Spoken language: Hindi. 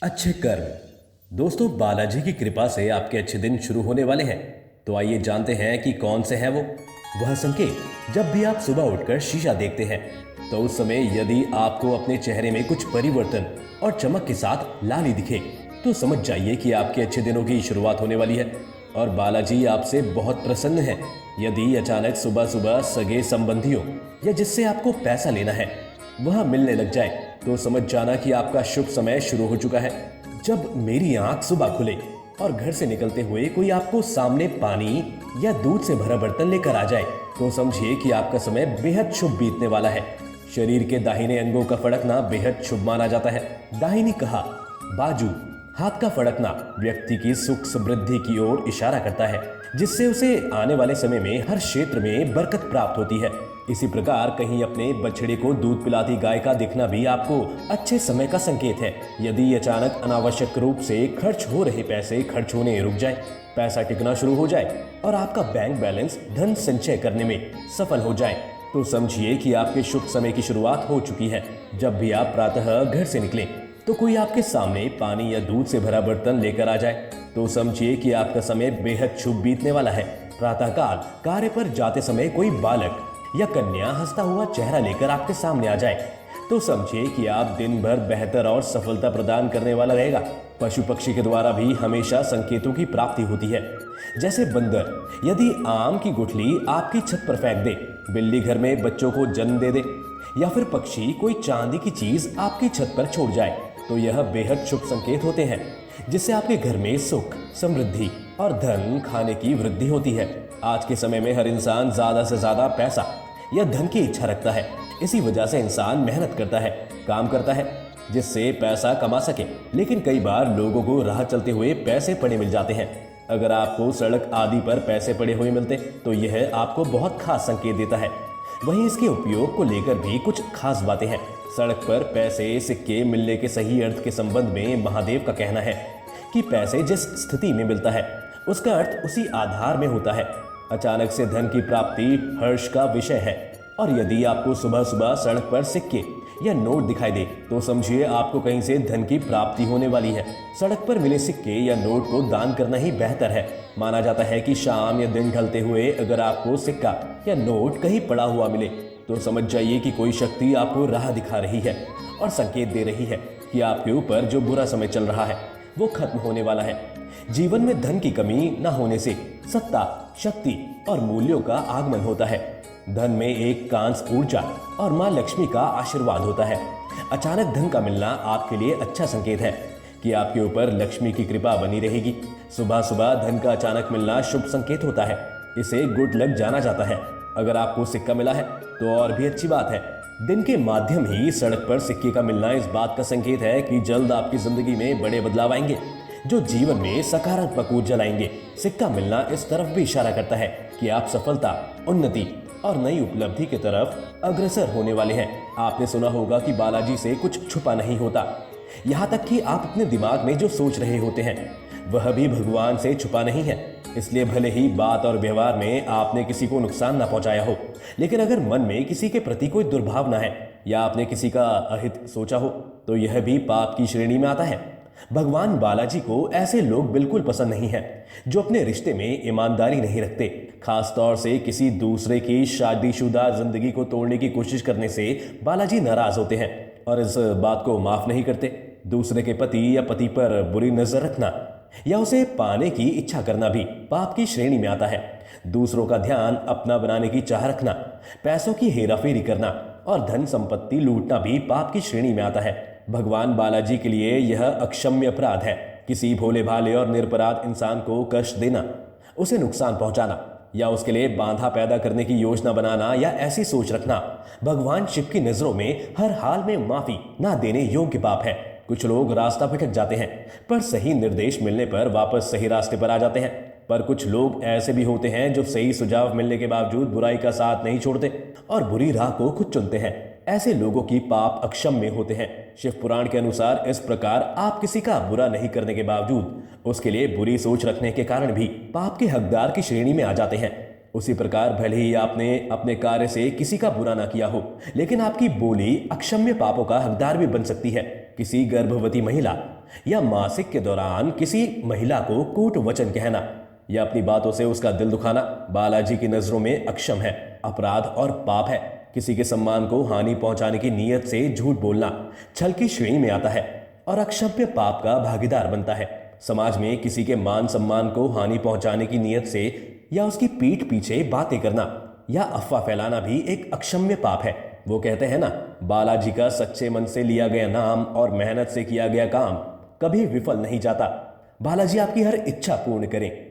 अच्छे कर्म। दोस्तों, बालाजी की कृपा से आपके अच्छे दिन शुरू होने वाले हैं। तो आइए जानते हैं कि कौन से है वो। वह संकेत जब भी आप सुबह उठकर शीशा देखते हैं, तो उस समय यदि आपको अपने चेहरे में कुछ परिवर्तन और चमक के साथ लाली दिखे, तो समझ जाइए कि आपके अच्छे दिनों की शुरुआत होने वाली है और बालाजी आपसे बहुत प्रसन्न है। यदि अचानक सुबह सुबह सगे संबंधियों या जिससे आपको पैसा लेना है वह मिलने लग जाए, तो समझ जाना कि आपका शुभ समय शुरू हो चुका है। जब मेरी आंख सुबह खुले और घर से निकलते हुए कोई आपको सामने पानी या दूध से भरा बर्तन लेकर आ जाए, तो समझिए कि आपका समय बेहद शुभ बीतने वाला है। शरीर के दाहिने अंगों का फड़कना बेहद शुभ माना जाता है। दाहिनी कहा, बाजू, हाथ का फड़कना व्यक्ति की सुख समृद्धि की ओर इशारा करता है, जिससे उसे आने वाले समय में हर क्षेत्र में बरकत प्राप्त होती है। इसी प्रकार कहीं अपने बछड़े को दूध पिलाती गाय का दिखना भी आपको अच्छे समय का संकेत है। यदि अचानक अनावश्यक रूप से खर्च हो रहे पैसे खर्च होने रुक जाए, पैसा टिकना शुरू हो जाए और आपका बैंक बैलेंस धन संचय करने में सफल हो जाए, तो समझिए कि आपके शुभ समय की शुरुआत हो चुकी है। जब भी आप प्रातः घर से निकलें, तो कोई आपके सामने पानी या दूध से भरा बर्तन लेकर आ जाए, तो समझिए कि आपका समय बेहद शुभ बीतने वाला है। प्रातःकाल कार्य पर जाते समय कोई बालक या कन्या हंसता हुआ चेहरा लेकर आपके सामने आ जाए, तो समझिए कि आप दिन भर बेहतर और सफलता प्रदान करने वाला रहेगा। पशु पक्षी के द्वारा भी हमेशा संकेतों की प्राप्ति होती है। जैसे बंदर यदि आम की गुठली आपकी छत पर फेंक दे, बिल्ली घर में बच्चों को जन्म दे दे, या फिर पक्षी कोई चांदी की चीज आपकी छत पर छोड़ जाए, तो यह बेहद शुभ संकेत होते हैं, जिससे आपके घर में सुख, समृद्धि और धन खाने की वृद्धि होती है। आज के समय में हर इंसान ज्यादा से ज्यादा पैसा या धन की इच्छा रखता है। इसी वजह से इंसान मेहनत करता है, काम करता है, जिससे पैसा कमा सके। लेकिन कई बार लोगों को राह चलते हुए पैसे पड़े मिल जाते हैं। अगर आपको सड़क आदि पर पैसे पड़े हुए मिलते, तो यह आपको बहुत खास संकेत देता है। वहीं इसके उपयोग को लेकर भी कुछ खास बातें हैं। सड़क पर पैसे सिक्के मिलने के सही अर्थ के संबंध में महादेव का कहना है कि पैसे जिस स्थिति में मिलता है, उसका अर्थ उसी आधार में होता है। अचानक से धन की प्राप्ति हर्ष का विषय है, और यदि आपको सुबह सुबह सड़क पर सिक्के या नोट दिखाई दे, तो समझिए आपको कहीं से धन की प्राप्ति होने वाली है। सड़क पर मिले सिक्के या नोट को दान करना ही बेहतर है। माना जाता है कि शाम या दिन ढलते हुए अगर आपको सिक्का या नोट कहीं पड़ा हुआ मिले, तो समझ जाइए कि कोई शक्ति आपको राह दिखा रही है और संकेत दे रही है कि आपके ऊपर जो बुरा समय चल रहा है वो खत्म होने वाला है। जीवन में धन की कमी न होने से सत्ता, शक्ति और मूल्यों का आगमन होता है। धन में एक कांस ऊर्जा और मां लक्ष्मी का आशीर्वाद होता है। अचानक धन का मिलना आपके लिए अच्छा संकेत है कि आपके ऊपर लक्ष्मी की कृपा बनी रहेगी। सुबह सुबह धन का अचानक मिलना शुभ संकेत होता है। इसे गुड लक जाना जाता है। अगर आपको सिक्का मिला है तो और भी अच्छी बात है। दिन के माध्यम ही सड़क पर सिक्के का मिलना इस बात का संकेत है कि जल्द आपकी जिंदगी में बड़े बदलाव आएंगे, जो जीवन में सकारात्मक ऊर्जा लाएंगे। सिक्का मिलना इस तरफ भी इशारा करता है कि आप सफलता, उन्नति और नई उपलब्धि की तरफ अग्रसर होने वाले हैं। आपने सुना होगा कि बालाजी से कुछ छुपा नहीं होता। यहाँ तक कि आप अपने दिमाग में जो सोच रहे होते हैं, वह भी भगवान से छुपा नहीं है। इसलिए भले ही बात और व्यवहार में आपने किसी को नुकसान न पहुंचाया हो, लेकिन अगर मन में किसी के प्रति कोई दुर्भावना है या आपने किसी का अहित सोचा हो, तो यह भी पाप की श्रेणी में आता है। भगवान बालाजी को ऐसे लोग बिल्कुल पसंद नहीं है जो अपने रिश्ते में ईमानदारी नहीं रखते। खास तौर से किसी दूसरे की शादीशुदा जिंदगी को तोड़ने की कोशिश करने से बालाजी नाराज होते हैं और इस बात को माफ नहीं करते। दूसरे के पति या पति पर बुरी नजर रखना या उसे पाने की इच्छा करना भी पाप की श्रेणी में आता है। दूसरों का ध्यान अपना बनाने की चाह रखना, पैसों की हेराफेरी करना और धन संपत्ति लूटना भी पाप की श्रेणी में आता है। भगवान बालाजी के लिए यह अक्षम्य अपराध है। किसी भोले भाले और निरपराध इंसान को कष्ट देना, उसे नुकसान पहुंचाना या उसके लिए बाधा पैदा करने की योजना बनाना या ऐसी सोच रखना भगवान शिव की नजरों में हर हाल में माफी ना देने योग्य पाप है। कुछ लोग रास्ता भटक जाते हैं, पर सही निर्देश मिलने पर वापस सही रास्ते पर आ जाते हैं। पर कुछ लोग ऐसे भी होते हैं जो सही सुझाव मिलने के बावजूद बुराई का साथ नहीं छोड़ते और बुरी राह को खुद चुनते हैं। ऐसे लोगों की पाप अक्षम्य होते हैं। शिव पुराण के अनुसार इस प्रकार आप किसी का बुरा नहीं करने के बावजूद उसके लिए बुरी सोच रखने के कारण भी पाप के हकदार की श्रेणी में आ जाते हैं। उसी प्रकार भले ही आपने अपने कार्य से किसी का बुरा ना किया हो, लेकिन आपकी बोली अक्षम्य पापों का हकदार भी बन सकती है। किसी गर्भवती महिला या मासिक के दौरान किसी महिला को कूट वचन कहना या अपनी बातों से उसका दिल दुखाना बालाजी की नजरों में अक्षम है, अपराध और पाप है। किसी के सम्मान को हानि पहुंचाने की नीयत से झूठ बोलना छल की श्रेणी में आता है और अक्षम्य पाप का भागीदार बनता है। समाज में किसी के मान सम्मान को हानि पहुंचाने की नीयत से या उसकी पीठ पीछे बातें करना या अफवाह फैलाना भी एक अक्षम्य पाप है। वो कहते हैं ना, बालाजी का सच्चे मन से लिया गया नाम और मेहनत से किया गया काम कभी विफल नहीं जाता। बालाजी आपकी हर इच्छा पूर्ण करें।